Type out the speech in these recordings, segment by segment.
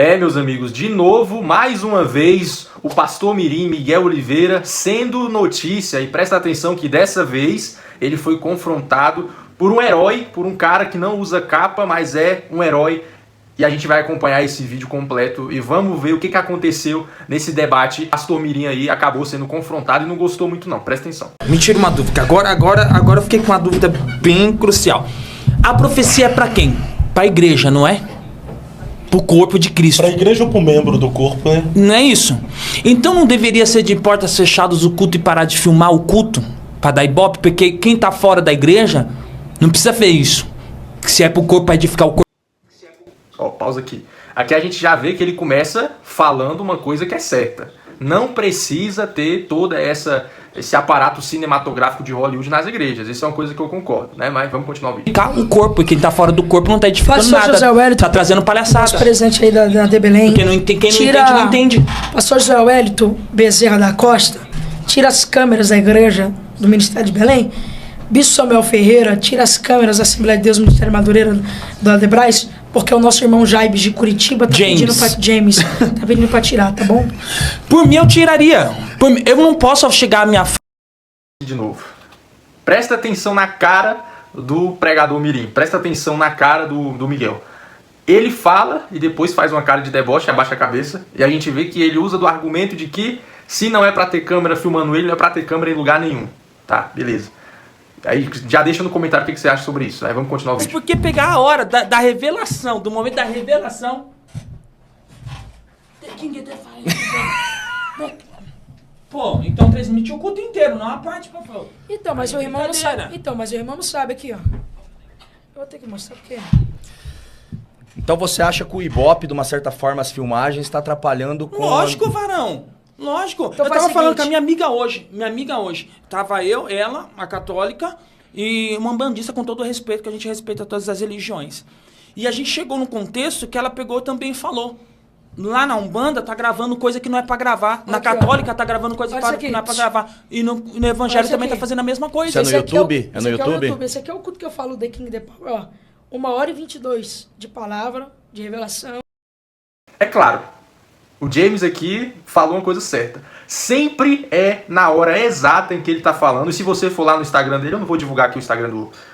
Meus amigos, de novo, mais uma vez, o pastor mirim Miguel Oliveira sendo notícia, e presta atenção que dessa vez ele foi confrontado por um herói, por um cara que não usa capa, mas é um herói, e a gente vai acompanhar esse vídeo completo e vamos ver o que aconteceu nesse debate. O pastor mirim aí acabou sendo confrontado e não gostou muito não, presta atenção. Me tira uma dúvida, agora eu fiquei com uma dúvida bem crucial. A profecia é pra quem? Pra igreja, não é? Pro corpo de Cristo. Pra igreja ou pro membro do corpo, né? Não é isso? Então não deveria ser de portas fechadas o culto e parar de filmar o culto? Pra dar ibope? Porque quem tá fora da igreja não precisa ver isso. Se é pro corpo, pra edificar o corpo. Ó, pausa aqui. Aqui a gente já vê que ele começa falando uma coisa que é certa. Não precisa ter toda esse aparato cinematográfico de Hollywood nas igrejas. Isso é uma coisa que eu concordo, né? Mas vamos continuar o vídeo. O corpo, e quem tá fora do corpo não tá edificando Pastor nada. José Wellington, tá trazendo palhaçada. nosso presente aí da de Belém. Porque quem não entende, não entende. Pastor José Wellington Bezerra da Costa, tira as câmeras da igreja do Ministério de Belém. Bispo Samuel Ferreira, tira as câmeras da Assembleia de Deus do Ministério Madureira do Adebrais, porque o nosso irmão Jaibes de Curitiba tá pedindo pra tirar, tá bom? Por mim eu tiraria. Eu não posso chegar à minha... De novo. Presta atenção na cara do pregador mirim. Presta atenção na cara do Miguel. Ele fala e depois faz uma cara de deboche, abaixa a cabeça. E a gente vê que ele usa do argumento de que se não é pra ter câmera filmando ele, não é pra ter câmera em lugar nenhum. Tá, beleza. Aí já deixa no comentário o que você acha sobre isso. Aí vamos continuar o vídeo. Mas por que pegar a hora da revelação, do momento da revelação? Pô, então transmitiu o culto inteiro, não a parte, por favor. Então, mas o irmão não sabe. Então, mas o irmão não sabe aqui, ó. Eu vou ter que mostrar porque... Então você acha que o Ibope, de uma certa forma, as filmagens, está atrapalhando com... Lógico, varão. Lógico. Então eu tava falando com a minha amiga hoje. Tava eu, ela, a católica, e uma umbandista, com todo o respeito, que a gente respeita todas as religiões. E a gente chegou num contexto que ela pegou também e falou. Lá na Umbanda tá gravando coisa que não é pra gravar. Na Católica tá gravando coisa que não é pra gravar. E no Evangelho também tá fazendo a mesma coisa. Isso é no YouTube? É no YouTube? Esse aqui é o culto que eu falo, The King, The Power. Ó, 1h22 de palavra, de revelação. É claro. O James aqui falou uma coisa certa. Sempre é na hora exata em que ele tá falando. E se você for lá no Instagram dele, eu não vou divulgar aqui o Instagram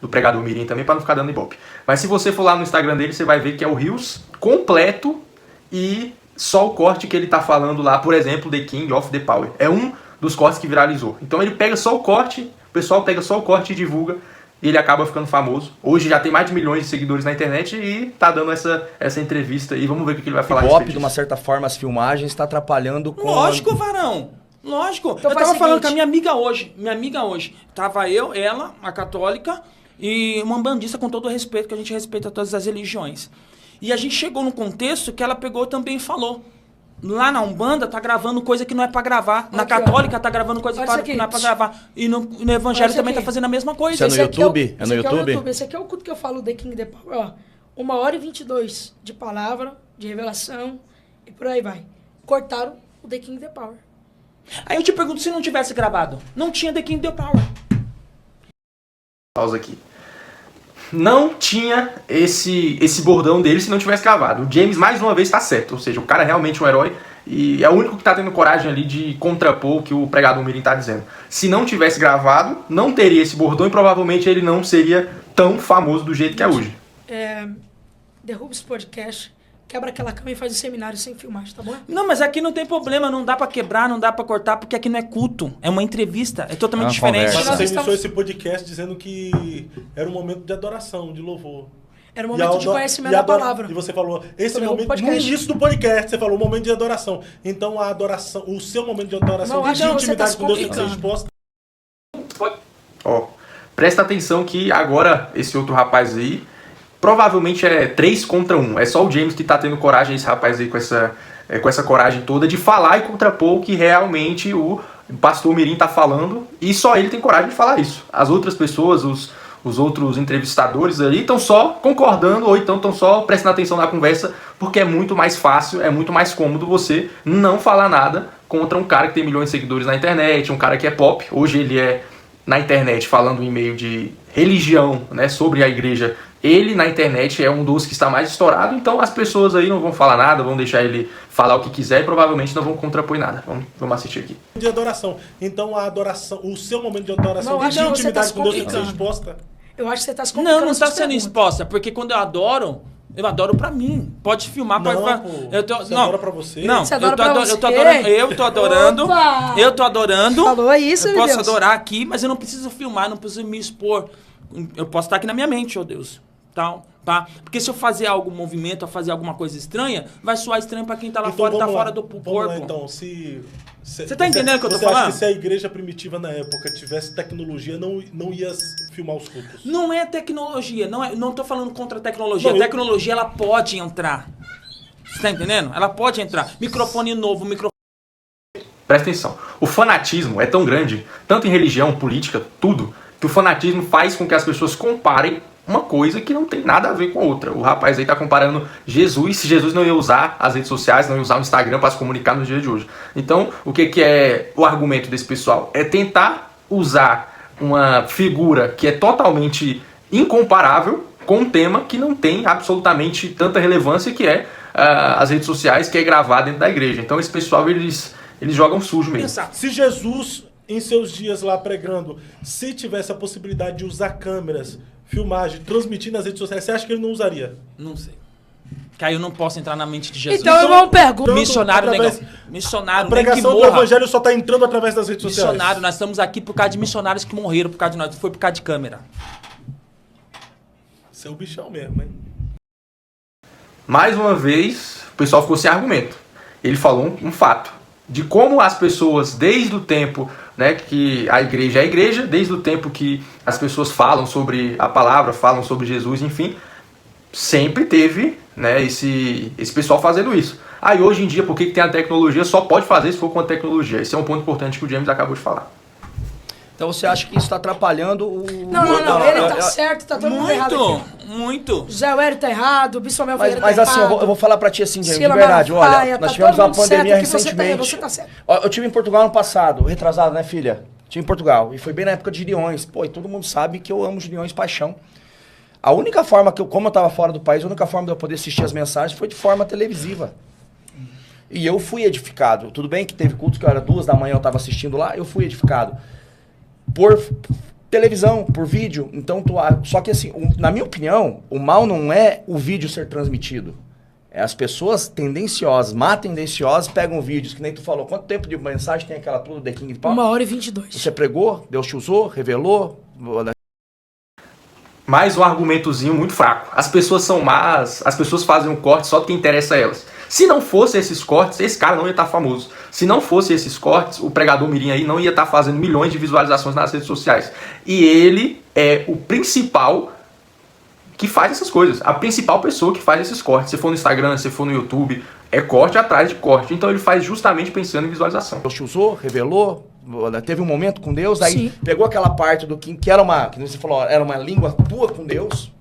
do pregador mirim também para não ficar dando ibope. Mas se você for lá no Instagram dele, você vai ver que é o Reels completo e só o corte que ele tá falando lá, por exemplo, The King of the Power. É um dos cortes que viralizou. Então ele pega só o corte, o pessoal pega só o corte e divulga. E ele acaba ficando famoso. Hoje já tem mais de milhões de seguidores na internet e tá dando essa entrevista aí. Vamos ver o que ele vai falar. O Ibope, de uma certa forma, as filmagens, está atrapalhando com... Lógico, varão. Lógico. Então eu tava falando com a minha amiga hoje. Tava eu, ela, a católica, e uma umbandista, com todo o respeito, que a gente respeita todas as religiões. E a gente chegou num contexto que ela pegou também e falou. Lá na Umbanda tá gravando coisa que não é pra gravar. Na Católica tá gravando coisa que não é pra gravar. E no Evangelho também tá fazendo a mesma coisa. Isso é no YouTube? É no YouTube? Esse aqui é o culto que eu falo, The King, The Power. Ó, 1h22 de palavra, de revelação, e por aí vai. Cortaram o The King, The Power. Aí eu te pergunto, se não tivesse gravado, não tinha The King, The Power. Pausa aqui. Não tinha esse bordão dele se não tivesse gravado. O James, mais uma vez, está certo. Ou seja, o cara é realmente um herói e é o único que está tendo coragem ali de contrapor o que o pregador mirim está dizendo. Se não tivesse gravado, não teria esse bordão e provavelmente ele não seria tão famoso do jeito que é hoje. Derruba esse podcast, quebra aquela cama e faz um seminário sem filmagem, tá bom? Não, mas aqui não tem problema, não dá pra quebrar, não dá pra cortar, porque aqui não é culto, é uma entrevista, é totalmente diferente. Mas você iniciou esse podcast dizendo que era um momento de adoração, de louvor. Era um momento de conhecimento da palavra. E você falou, esse momento, no início do podcast, você falou, momento de adoração. Então a adoração, o seu momento de adoração, de intimidade com Deus tem que ser exposta. Ó, presta atenção que agora esse outro rapaz aí, provavelmente é 3 contra 1. É só o James que tá tendo coragem, esse rapaz aí com essa coragem toda de falar e contrapor o que realmente o pastor mirim tá falando. E só ele tem coragem de falar isso. As outras pessoas, os outros entrevistadores ali estão só concordando ou então estão só prestando atenção na conversa, porque é muito mais fácil, é muito mais cômodo você não falar nada contra um cara que tem milhões de seguidores na internet, um cara que é pop. Hoje ele é na internet falando em meio de religião, né, sobre a igreja ele na internet é um dos que está mais estourado, então as pessoas aí não vão falar nada, vão deixar ele falar o que quiser e provavelmente não vão contrapor nada. Vamos assistir aqui. De adoração. Então a adoração, o seu momento de adoração, Não, de não, intimidade você tá com Deus, se tem que ser complicando. exposta. Eu acho que você tá se complicando. Não está essas sendo perguntas. exposta, porque quando eu adoro pra mim. Pode filmar, Não, pode pô, você adora pra você? Não, Você adora pra eu você? tô adorando. Opa! Eu tô adorando. Falou isso, Eu meu posso Deus. adorar aqui, mas eu não preciso filmar, não preciso me expor. Eu posso estar aqui na minha mente, ó Deus. Tal, tá? Porque se eu fazer algum movimento, ou fazer alguma coisa estranha, vai soar estranho pra quem tá lá fora e tá vamos lá. fora do Vamos corpo. lá, então, Você tá entendendo o que eu tô Você acha falando? que se a igreja primitiva na época tivesse tecnologia, não ia filmar os cultos? Não é tecnologia, não tô falando contra a tecnologia. Não, A tecnologia, ela pode entrar. Você tá entendendo? Ela pode entrar. Microfone novo, Presta atenção. O fanatismo é tão grande, tanto em religião, política, tudo, que o fanatismo faz com que as pessoas comparem uma coisa que não tem nada a ver com a outra. O rapaz aí tá comparando Jesus, se Jesus não ia usar as redes sociais, não ia usar o Instagram para se comunicar no dia de hoje. Então, o que é o argumento desse pessoal? É tentar usar uma figura que é totalmente incomparável com um tema que não tem absolutamente tanta relevância, que é as redes sociais, que é gravar dentro da igreja. Então, esse pessoal, eles jogam sujo mesmo. Se Jesus, em seus dias lá pregando, se tivesse a possibilidade de usar câmeras, filmagem, transmitir nas redes sociais, você acha que ele não usaria? Não sei. Que aí eu não posso entrar na mente de Jesus. Então eu vou perguntar. Missionário, através- negão. Missionário, A nem que pregação do morra. evangelho só está entrando através das redes sociais. Missionário, nós estamos aqui por causa de missionários que morreram por causa de nós. Não foi por causa de câmera. Você é o bichão mesmo, hein? Mais uma vez, o pessoal ficou sem argumento. Ele falou um fato de como as pessoas, desde o tempo, né, que a igreja é a igreja, desde o tempo que as pessoas falam sobre a palavra, falam sobre Jesus, enfim, sempre teve, né, esse pessoal fazendo isso. Aí hoje em dia, por que tem a tecnologia? Só pode fazer se for com a tecnologia. Esse é um ponto importante que o James acabou de falar. Então você acha que isso está atrapalhando o... Não, ele tá certo, tá todo mundo errado aqui. Muito. José Wélio tá errado, o Bispo Mel Mas Ferreira tá assim, errado. eu vou falar pra ti assim, James, de Sila verdade. Malafaia, Olha, nós tá tivemos todo uma mundo certo pandemia aqui, você tá recentemente. você tá certo. Ó, eu tive em Portugal ano passado, retrasado, né, filha? Tive em Portugal. E foi bem na época de Gideões. Pô, e todo mundo sabe que eu amo Gideões paixão. A única forma que como eu tava fora do país, a única forma de eu poder assistir as mensagens foi de forma televisiva. E eu fui edificado. Tudo bem que teve cultos que era 2 da manhã, eu tava assistindo lá, eu fui edificado. Por televisão, por vídeo. Então, só que assim, na minha opinião, o mal não é o vídeo ser transmitido. É as pessoas tendenciosas, tendenciosas, pegam vídeos, que nem tu falou. Quanto tempo de mensagem tem aquela tudo The King Power? 1h22. Você pregou, Deus te usou, revelou. Mais um argumentozinho muito fraco. As pessoas são más, as pessoas fazem um corte só do que interessa a elas. Se não fosse esses cortes, esse cara não ia estar famoso. Se não fosse esses cortes, o pregador mirim aí não ia estar fazendo milhões de visualizações nas redes sociais. E ele é o principal que faz essas coisas. A principal pessoa que faz esses cortes. Se for no Instagram, se for no YouTube, é corte atrás de corte. Então ele faz justamente pensando em visualização. Deus te usou, revelou, teve um momento com Deus, aí Sim. pegou aquela parte do que era uma, que você falou, era uma língua tua com Deus,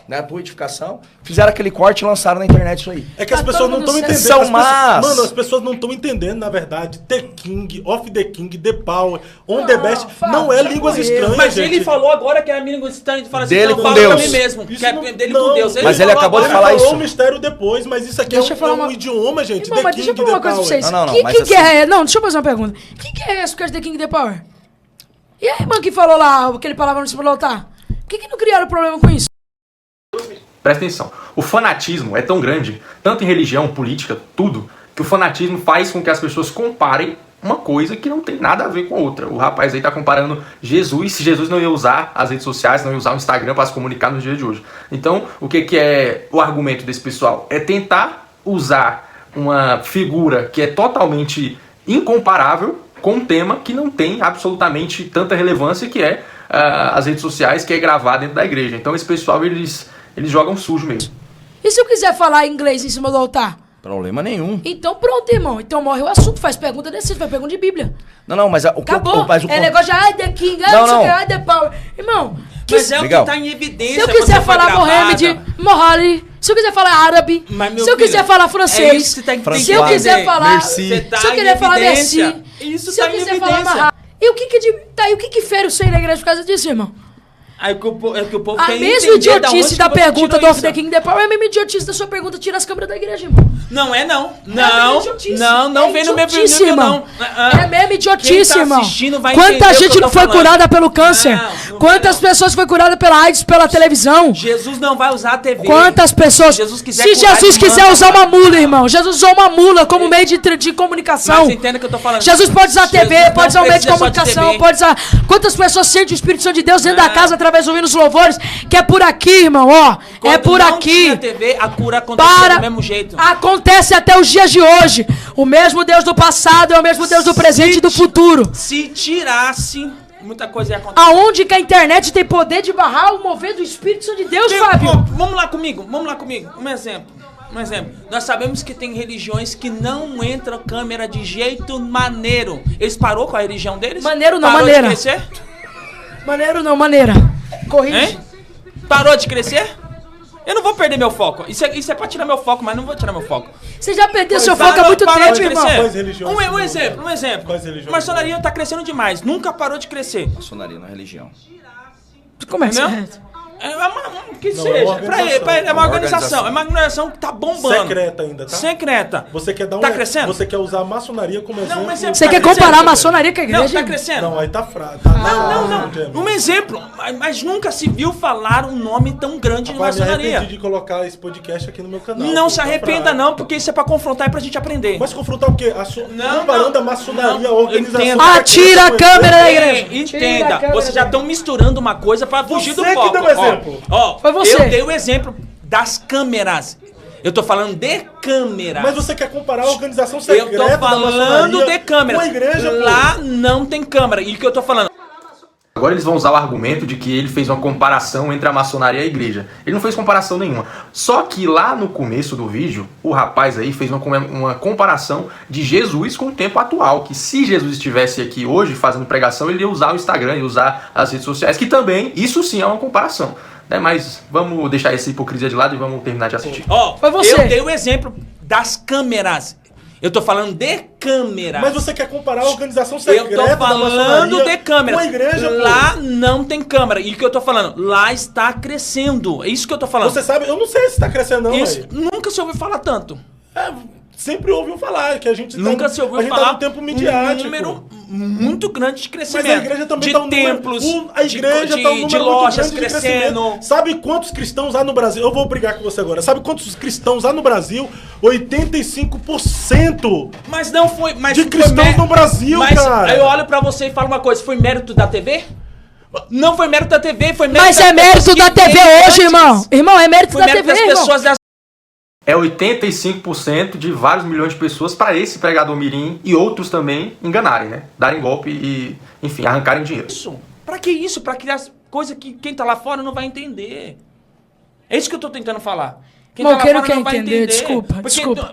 né, a tua edificação, fizeram aquele corte e lançaram na internet isso aí. É que as Tá pessoas todo não estão mundo entendendo. certo. São As pessoas- más. Mano, as pessoas não estão entendendo, na verdade. The King, Off the King, The Power, On the Best, Fábio, não é já línguas morreu. estranhas, Mas gente. ele falou agora que é a língua estranha, fala assim, Dele eu com falo Deus. pra mim mesmo, Isso que é não- dele não, com Deus. mas ele falou acabou de agora. falar falou isso. o mistério depois, mas isso aqui Deixa eu é falar um uma- idioma, gente. Irmão, The mas King, deixa eu falar uma The coisa pra Power. vocês. Não, Que mas que é? Não, deixa eu fazer uma pergunta. Quem que é esse que é The King The Power? E a irmã que falou lá, aquele palavra no cima do altar? Por que não criaram problema com isso? Presta atenção. O fanatismo é tão grande, tanto em religião, política, tudo, que o fanatismo faz com que as pessoas comparem uma coisa que não tem nada a ver com a outra. O rapaz aí tá comparando Jesus, se Jesus não ia usar as redes sociais, não ia usar o Instagram para se comunicar nos dias de hoje. Então, o que é o argumento desse pessoal? É tentar usar uma figura que é totalmente incomparável com um tema que não tem absolutamente tanta relevância, que é as redes sociais, que é gravar dentro da igreja. Então, esse pessoal, eles jogam sujo mesmo. E se eu quiser falar inglês em cima do altar? Problema nenhum. Então pronto, irmão. Então morre o assunto, faz pergunta decide, faz pergunta de Bíblia. Não, mas o que Acabou. mas o É negócio de ai, The King, ai, Não, não sei o que, não. ai, The Power. Irmão, Mas é o Legal. que tá em evidência. se eu quando quiser você foi falar gravada. Mohamed, Mohali, se eu quiser falar árabe, Mas, meu se eu filho, quiser falar é francês, isso que tem que se eu entender. quiser falar, Merci. Você tá se eu em quiser falar merci, evidência. Isso se eu tá em quiser falar evidência. marra. E o que que fere o ser na igreja por causa disso, irmão? Aí que o povo A quer mesma entender da onde idiotice que da você pergunta tirou do Off isso. the King the Power é a mesma idiotice da sua pergunta, tira as câmeras da igreja, irmão. Não é não. Não Vem no meu idiotice, vídeo, irmão. não. É a mesma idiotice, Quem tá irmão. assistindo vai Quanta entender o que gente eu não tô foi falando. curada pelo câncer? Não Quantas vai, pessoas foi curada pela AIDS pela televisão? Jesus não vai usar a TV. Quantas pessoas? Se Jesus quiser Se curar, Jesus ele quiser manda. usar uma mula, irmão. Jesus usou uma mula como meio de comunicação. Mas entenda o que eu tô falando. Jesus pode usar a TV, Jesus pode usar o não meio de precisa só de comunicação, TV. pode usar. Quantas pessoas sentem o Espírito Santo de Deus dentro da Não. casa através do hino dos louvores? Que é por aqui, irmão, ó. É Quando por não aqui. tinha TV, a cura acontecia Para. do mesmo jeito. Acontece até os dias de hoje. O mesmo Deus do passado é o mesmo Deus do presente e do futuro. Se tirasse, muita coisa ia acontecer. Aonde que a internet tem poder de barrar o mover do Espírito Santo de Deus, Fábio? Vamos lá comigo. Um exemplo. Nós sabemos que tem religiões que não entra câmera de jeito maneiro. Eles parou com a religião deles? Maneiro não, Parou maneira. de crescer? Maneiro não, maneira. Corrige. Hein? Parou de crescer? Eu não vou perder meu foco. Isso é pra tirar meu foco, mas não vou tirar meu foco. Você já perdeu seu Parou- foco há muito parou tempo, de irmão. crescer? Quais religiões Um não- exemplo. Quais religiões Maçonaria tá crescendo demais. Nunca parou de crescer. Maçonaria na religião. Como é que Entendeu? você... Que Não, seja. é uma Pra ele, é uma organização. É uma organização que tá bombando. Secreta ainda, tá? Secreta. Você quer dar Tá crescendo? Você quer usar a maçonaria como exemplo? um exemplo. Você Tá quer crescendo? comparar a maçonaria com a igreja? Não, tá crescendo. Não, aí tá fraco. Não. Um exemplo. Mas nunca se viu falar um nome tão grande de Rapaz, me maçonaria. arrependi de colocar esse podcast aqui no meu canal. Não pô, se tá arrependa fraco. não, porque isso é pra confrontar e pra gente aprender. Mas confrontar o quê? Comparando a maçonaria, a organização... entenda. que tá Tira a crescendo, câmera da exemplo. igreja. Tira a Entenda, câmera vocês já da estão misturando uma coisa pra fugir do Você que foco. deu o exemplo. Ó, Foi você. Eu dei o exemplo das câmeras. Eu tô falando de câmeras. Mas você quer comparar a organização Eu secreta tô da falando maçonaria de câmeras. com a igreja, pô. Lá não tem câmera. E o que eu tô falando? Agora eles vão usar o argumento de que ele fez uma comparação entre a maçonaria e a igreja. Ele não fez comparação nenhuma. Só que lá no começo do vídeo, o rapaz aí fez uma comparação de Jesus com o tempo atual. Que se Jesus estivesse aqui hoje fazendo pregação, ele ia usar o Instagram, ia usar as redes sociais, que também, isso sim é uma comparação. Né? Mas vamos deixar essa hipocrisia de lado e vamos terminar de assistir. Ó, Foi você. eu dei o exemplo das câmeras. Eu tô falando de câmeras. Mas você quer comparar a organização Eu secreta tô da falando maçonaria de câmeras. com a igreja, pô. Lá não tem câmera. E o que eu tô falando? Lá está crescendo. É isso que eu tô falando. Você sabe, eu não sei se tá crescendo não, Isso, aí. nunca se ouviu falar tanto. Sempre ouviu falar que a gente Nunca tá, se ouviu a gente falar tá no tempo midiático. um número muito grande de crescimento. Mas a igreja também de tá um templos, número, a igreja de, tá um número de muito lojas grande de crescendo. crescimento. Sabe quantos cristãos há no Brasil? Eu vou brigar com você agora. Sabe quantos cristãos há no Brasil? 85% Mas não foi... Mas de foi cristãos no Brasil, mas cara. Aí eu olho pra você e falo uma coisa. Foi mérito da TV? Não foi mérito da TV, foi mérito Mas das é mérito pessoas da que TV veio hoje, antes. irmão. Irmão, é mérito Foi da mérito TV, das irmão. pessoas das... É 85% de vários milhões de pessoas para esse pregador mirim e outros também enganarem, né? Darem golpe e, enfim, arrancarem dinheiro. Isso. Pra que isso? Pra criar coisa que quem tá lá fora não vai entender. É isso que eu tô tentando falar. Bom, tá lá quem não fora quer vai entender, desculpa.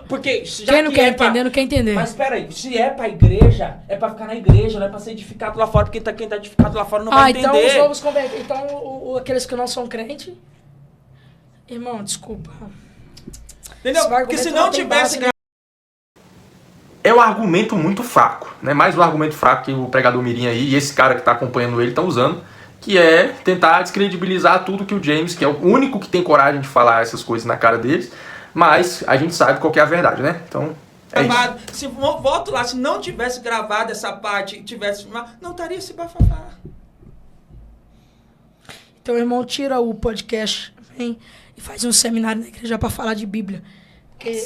Porque já Quem não que quer é pra- entender, não quer entender. Mas peraí, se é pra igreja, é pra ficar na igreja, não é pra ser edificado lá fora, porque quem tá edificado lá fora não vai então entender. os novos convertidos. Então aqueles que não são crentes. Irmão, desculpa. Entendeu? Esse Porque se argumento não não tem tivesse... base, É um argumento muito fraco, né? Mais um argumento fraco que o pregador mirim aí e esse cara que tá acompanhando ele estão usando, que é tentar descredibilizar tudo que o James, que é o único que tem coragem de falar essas coisas na cara deles, mas a gente sabe qual que é a verdade, né? Então, é isso. Gravado. Se volto lá, se não tivesse gravado essa parte e tivesse filmado, não estaria esse bafafá. Então, irmão, tira o podcast, vem e faz um seminário na igreja pra falar de Bíblia. Porque,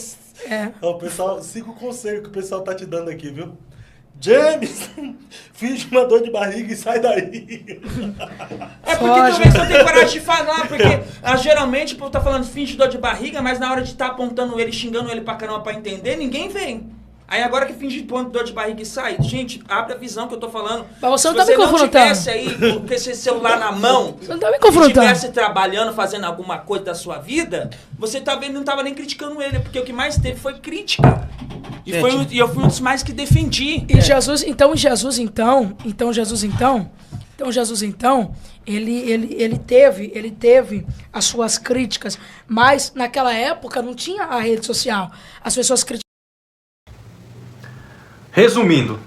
Ó, o pessoal, siga o conselho que o pessoal tá te dando aqui, viu? James, finge uma dor de barriga e sai daí. É porque Foge. talvez não tenha coragem de falar, porque geralmente o povo tá falando finge dor de barriga, mas na hora de estar apontando ele, xingando ele pra caramba pra entender, ninguém vem. Aí agora que finge dor de barriga e sai, gente, abre a visão que eu tô falando. Mas você Se não tá me não confrontando. tivesse aí com esse celular na mão, você não tá me se confrontando. estivesse trabalhando, fazendo alguma coisa da sua vida, você talvez não tava nem criticando ele, porque o que mais teve foi crítica. E eu fui um dos mais que defendi. E Jesus, ele teve as suas críticas, mas naquela época não tinha a rede social. As pessoas criticavam. Resumindo,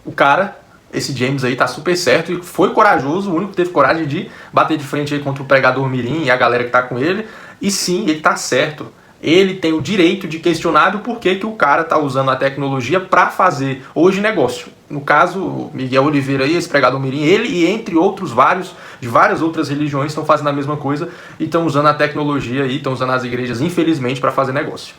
o cara esse James aí tá super certo e foi corajoso, o único que teve coragem de bater de frente aí contra o pregador mirim e a galera que tá com ele. E sim, ele tá certo. Ele tem o direito de questionar o porquê que o cara tá usando a tecnologia para fazer hoje negócio. No caso, o Miguel Oliveira aí, esse pregador mirim, ele e entre outros vários, de várias outras religiões estão fazendo a mesma coisa e estão usando a tecnologia aí, estão usando as igrejas, infelizmente, para fazer negócio.